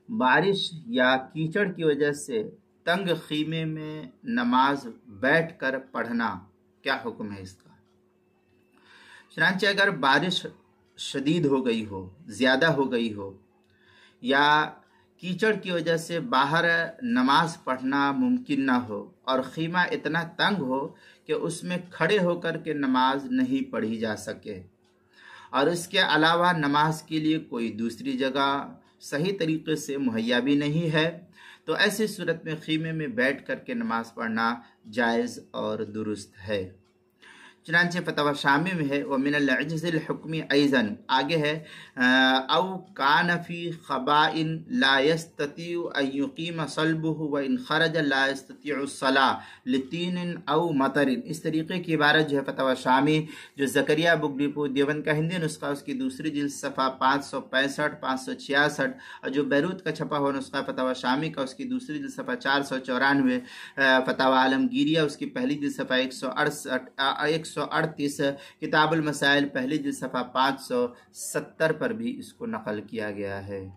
بارش یا کیچڑ کی وجہ سے تنگ خیمے میں نماز بیٹھ کر پڑھنا، کیا حکم ہے اس کا؟ چنانچہ اگر بارش شدید ہو گئی ہو، زیادہ ہو گئی ہو، یا کیچڑ کی وجہ سے باہر نماز پڑھنا ممکن نہ ہو اور خیمہ اتنا تنگ ہو کہ اس میں کھڑے ہو کر کے نماز نہیں پڑھی جا سکے، اور اس کے علاوہ نماز کے لیے کوئی دوسری جگہ صحیح طریقے سے مہیا بھی نہیں ہے، تو ایسی صورت میں خیمے میں بیٹھ کر کے نماز پڑھنا جائز اور درست ہے۔ چنانچہ فتویٰ شامی میں ہے وَمِنَ الْعِجْزِ الْحُكْمِ أَيْضًا، آگے ہے او کان فی خباء لا يستطيع ان يقيم صلبه وان خرج لا يستطيع الصلاة لطین او مطر، اس طریقے کی عبارت جو ہے فتویٰ شامی جو زکریا بک ڈپو دیوبند کا ہندی نسخہ اس کی دوسری جلد صفحہ 565 566، اور جو بیروت کا چھپا ہوا نسخہ فتویٰ شامی کا اس کی دوسری جلد صفحہ 494، فتاوی عالمگیریہ اس کی پہلی جلد صفحہ 138، کتاب المسائل پہلی جلد صفحہ 570 پر بھی اس کو نقل کیا گیا ہے۔